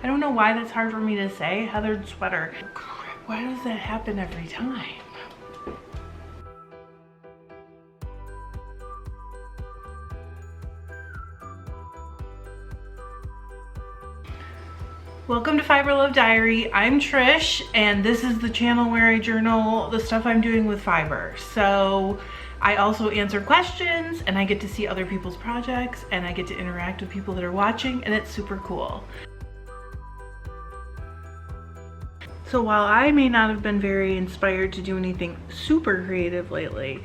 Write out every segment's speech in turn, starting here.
I don't know why that's hard for me to say. Heathered sweater. Why does that happen every time? Welcome to FiberLoveDiary. I'm Trish, and this is the channel where I journal the stuff I'm doing with fiber. So I also answer questions, and I get to see other people's projects, and I get to interact with people that are watching, and it's super cool. So while I may not have been very inspired to do anything super creative lately,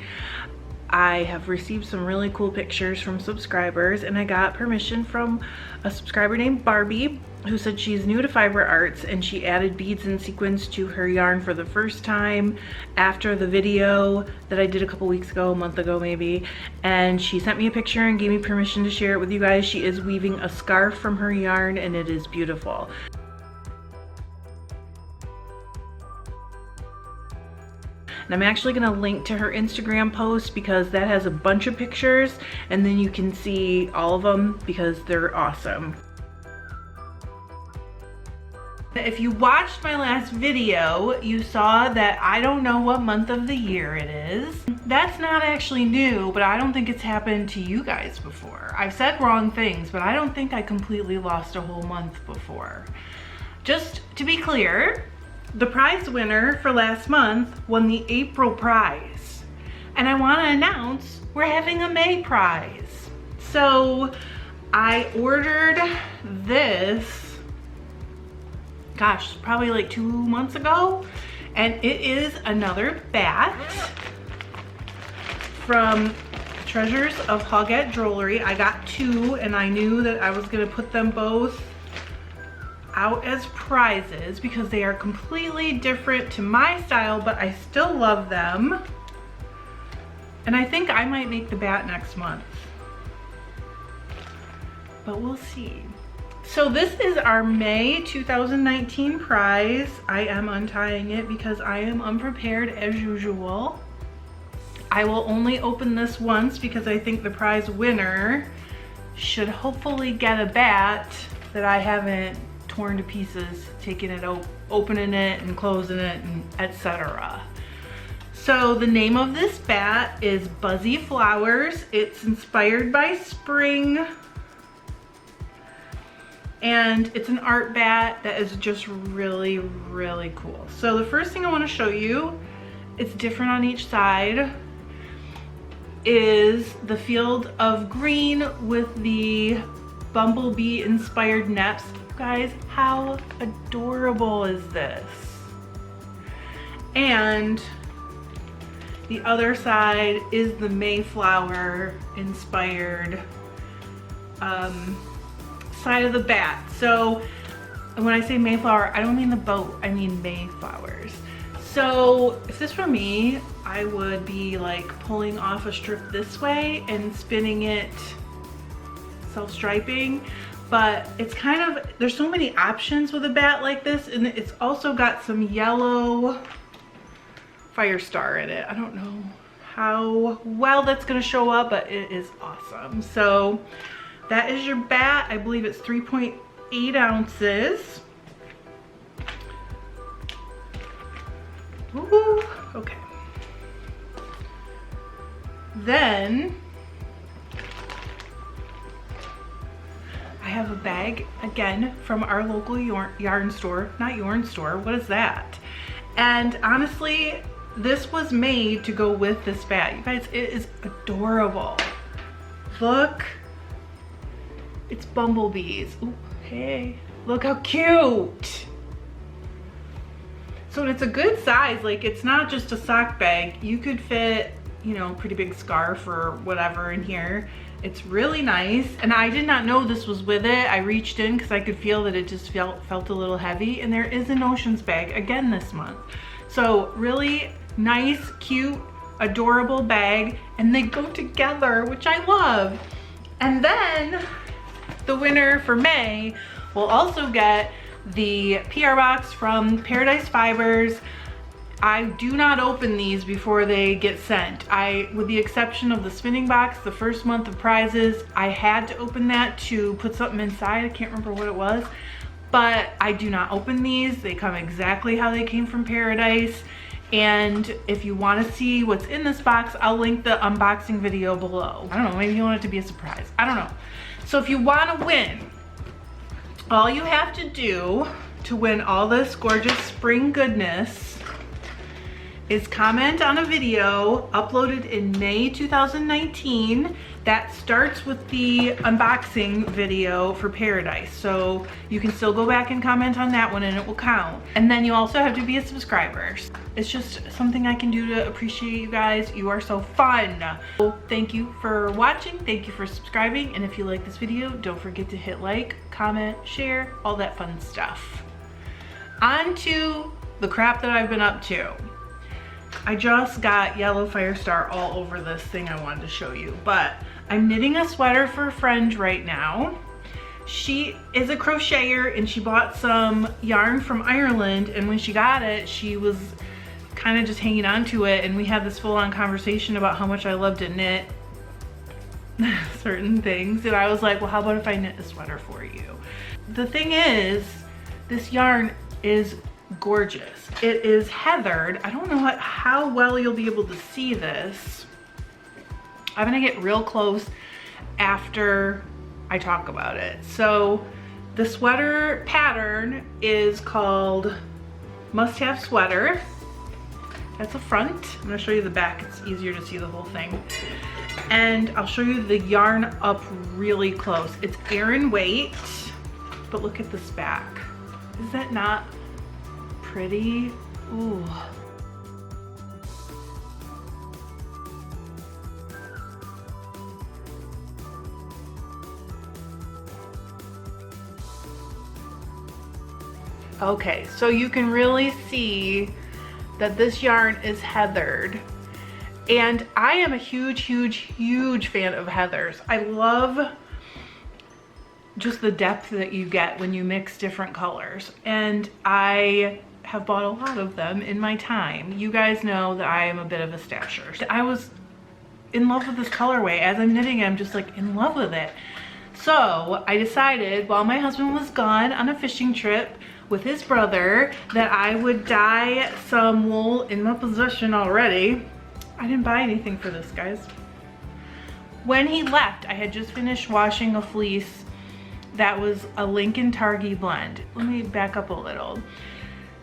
I have received some really cool pictures from subscribers, and I got permission from a subscriber named Barbie who said she's new to fiber arts and she added beads and sequins to her yarn for the first time after the video that I did a couple weeks ago, a month ago maybe, and she sent me a picture and gave me permission to share it with you guys. She is weaving a scarf from her yarn and it is beautiful. And I'm actually gonna link to her Instagram post because that has a bunch of pictures and then you can see all of them because they're awesome. If you watched my last video, you saw that I don't know what month of the year it is. That's not actually new, but I don't think it's happened to you guys before. I've said wrong things, but I don't think I completely lost a whole month before. Just to be clear, the prize winner for last month won the April prize. And I want to announce we're having a May prize. So I ordered this, gosh, probably like 2 months ago. And it is another bat from Treasures of Hoggett Jewelry. I got 2 and I knew that I was going to put them both out as prizes because they are completely different to my style, but I still love them. And I think I might make the bat next month, but we'll see. So this is our May 2019 prize. I am untying it because I am unprepared as usual. I will only open this once because I think the prize winner should hopefully get a bat that I haven't torn to pieces, taking it out, opening it and closing it, and etc. So the name of this bat is Buzzy Flowers. It's inspired by spring. And it's an art bat that is just really, really cool. So the first thing I want to show you, it's different on each side, is the field of green with the bumblebee inspired neps. Guys, how adorable is this? And the other side is the Mayflower inspired side of the bat. So when I say Mayflower, I don't mean the boat, I mean Mayflowers. So if this were me, I would be like pulling off a strip this way and spinning it self-striping. But it's kind of, there's so many options with a bat like this, and it's also got some yellow fire star in it. I don't know how well that's gonna show up, but it is awesome. So that is your bat. I believe it's 3.8 ounces. Ooh, okay. Then I have a bag again from our local yarn store, not yarn store, what is that? And honestly, this was made to go with this bat. You guys, it is adorable. Look, it's bumblebees. Ooh, hey, look how cute. So it's a good size, like it's not just a sock bag. You could fit, you know, pretty big scarf or whatever in here. It's really nice, and I did not know this was with it. I reached in because I could feel that it just felt a little heavy, and there is an Oceans bag again this month. So really nice, cute, adorable bag, and they go together, which I love. And then the winner for May will also get the PR box from Paradise Fibers. I do not open these before they get sent. With the exception of the spinning box, the first month of prizes, I had to open that to put something inside. I can't remember what it was, but I do not open these. They come exactly how they came from Paradise. And if you want to see what's in this box, I'll link the unboxing video below. I don't know, maybe you want it to be a surprise. I don't know. So if you want to win, all you have to do to win all this gorgeous spring goodness is comment on a video uploaded in May 2019 that starts with the unboxing video for Paradise. So you can still go back and comment on that one and it will count. And then you also have to be a subscriber. It's just something I can do to appreciate you guys. You are so fun. So thank you for watching. Thank you for subscribing. And if you like this video, don't forget to hit like, comment, share, all that fun stuff. On to the crap that I've been up to. I just got yellow fire star all over this thing I wanted to show you, but I'm knitting a sweater for a friend right now. She is a crocheter and she bought some yarn from Ireland, and when she got it, she was kind of just hanging on to it, and we had this full-on conversation about how much I love to knit certain things, and I was like, well, how about if I knit a sweater for you? The thing is, this yarn is gorgeous. It is heathered. I don't know how well you'll be able to see this. I'm gonna get real close after I talk about it. So the sweater pattern is called Must Have Sweater. That's the front. I'm gonna show you the back. It's easier to see the whole thing. And I'll show you the yarn up really close. It's Aran weight, but look at this back. Is that not pretty? Ooh. Okay, so you can really see that this yarn is heathered. And I am a huge fan of heathers. I love just the depth that you get when you mix different colors. And I have bought a lot of them in my time. You guys know that I am a bit of a stasher. I was in love with this colorway. As I'm knitting, I'm just like in love with it. So I decided while my husband was gone on a fishing trip with his brother that I would dye some wool in my possession already. I didn't buy anything for this, guys. When he left, I had just finished washing a fleece that was a Lincoln Targhee blend. Let me back up a little.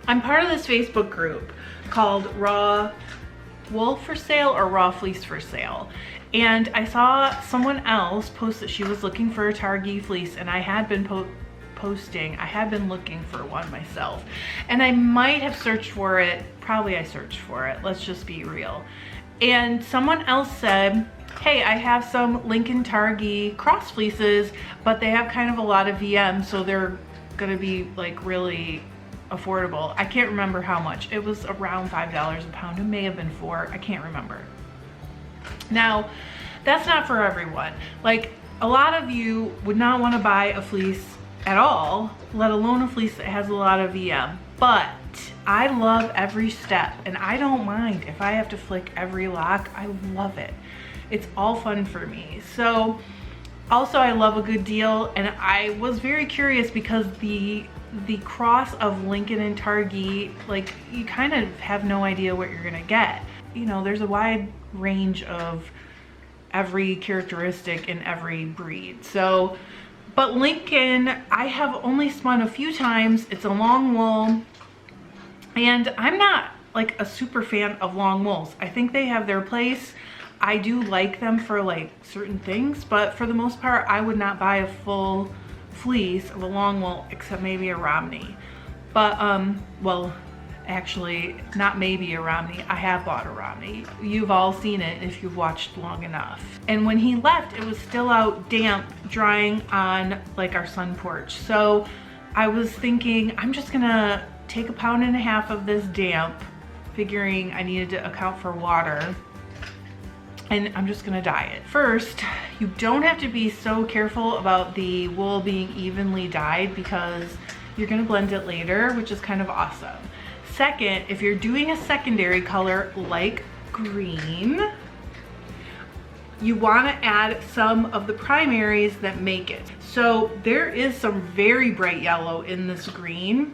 I'm part of this Facebook group called Raw Wool for Sale or Raw Fleece for Sale. And I saw someone else post that she was looking for a Targhee fleece, and I had been I had been looking for one myself. And I might have searched for it, probably I searched for it, let's just be real. And someone else said, hey, I have some Lincoln Targhee cross fleeces, but they have kind of a lot of VM, so they're gonna be like really affordable. I can't remember how much. It was around $5 a pound. It may have been $4, I can't remember. Now, that's not for everyone. Like, a lot of you would not want to buy a fleece at all, let alone a fleece that has a lot of VM. But I love every step, and I don't mind if I have to flick every lock. I love it. It's all fun for me. So also I love a good deal, and I was very curious because the cross of Lincoln and Targhee, like, you kind of have no idea what you're gonna get. You know, there's a wide range of every characteristic in every breed. So, but Lincoln, I have only spun a few times. It's a long wool, and I'm not like a super fan of long wools. I think they have their place. I do like them for like certain things, but for the most part, I would not buy a full fleece of a long wool except maybe a Romney. But well, actually not maybe a Romney, I have bought a Romney. You've all seen it if you've watched long enough. And when he left, it was still out damp, drying on like our sun porch. So I was thinking, I'm just gonna take 1.5 pounds of this damp, figuring I needed to account for water, and I'm just gonna dye it. First, you don't have to be so careful about the wool being evenly dyed because you're gonna blend it later, which is kind of awesome. Second, if you're doing a secondary color like green, you want to add some of the primaries that make it. So there is some very bright yellow in this green.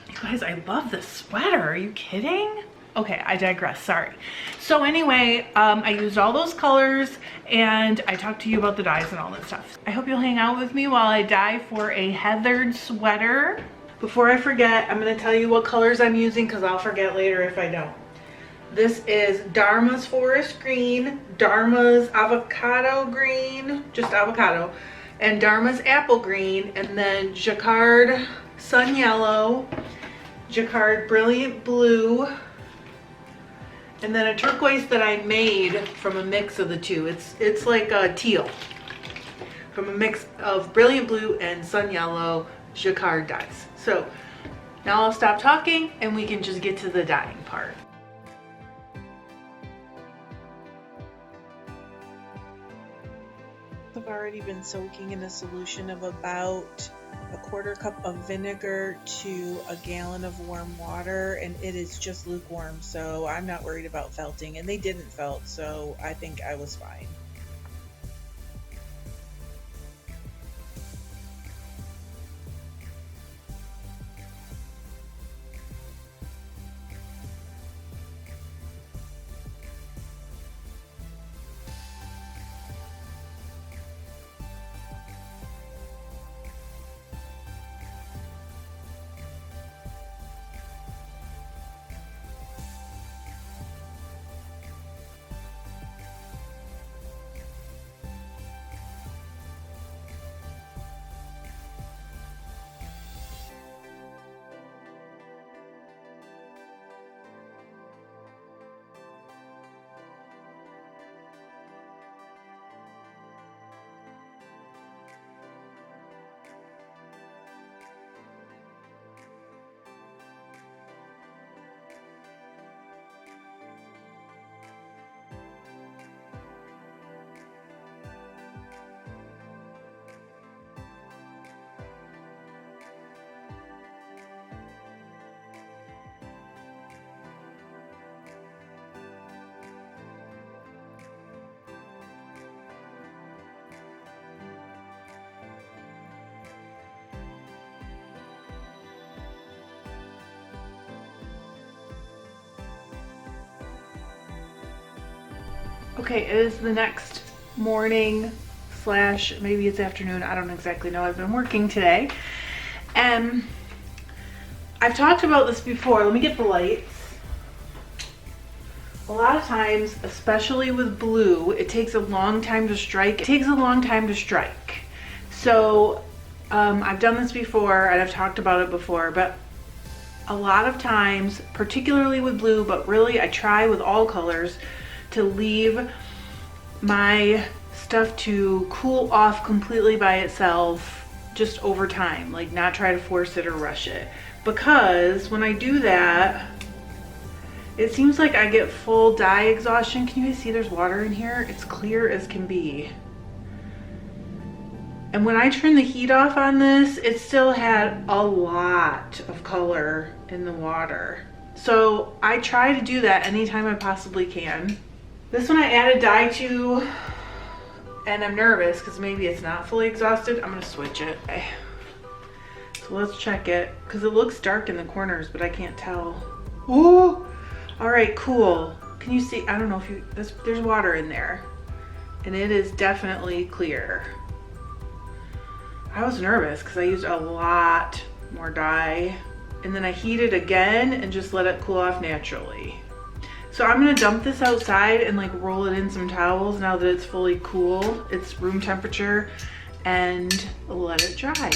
You guys, I love this sweater. Are you kidding? Okay, I digress, sorry. So anyway, I used all those colors and I talked to you about the dyes and all that stuff. I hope you'll hang out with me while I dye for a heathered sweater. Before I forget, I'm gonna tell you what colors I'm using because I'll forget later if I don't. This is Dharma's Forest Green, Dharma's Avocado Green, just avocado, and Dharma's Apple Green, and then Jacquard Sun Yellow, Jacquard Brilliant Blue, and then a turquoise that I made from a mix of the two. It's like a teal from a mix of Brilliant Blue and Sun Yellow Jacquard dyes. So now I'll stop talking and we can just get to the dyeing part. I've already been soaking in a solution of about a quarter cup of vinegar to a gallon of warm water, and it is just lukewarm, so I'm not worried about felting, and they didn't felt, so I think I was fine. Okay, it is the next morning slash maybe it's afternoon. I don't exactly know. I've been working today. And I've talked about this before. Let me get the lights. A lot of times, especially with blue, it takes a long time to strike. It takes a long time to strike. So I've done this before and I've talked about it before, but a lot of times, particularly with blue, but really I try with all colors, to leave my stuff to cool off completely by itself just over time, like not try to force it or rush it, because when I do that it seems like I get full dye exhaustion. Can you guys see there's water in here? It's clear as can be. And when I turned the heat off on this, it still had a lot of color in the water. So I try to do that anytime I possibly can. This one I added dye to, and I'm nervous because maybe it's not fully exhausted. I'm gonna switch it. Okay. So let's check it, because it looks dark in the corners, but I can't tell. Ooh, all right, cool. Can you see? I don't know if you, there's water in there, and it is definitely clear. I was nervous because I used a lot more dye, and then I heated again and just let it cool off naturally. So I'm gonna dump this outside and like roll it in some towels now that it's fully cool. It's room temperature, and let it dry.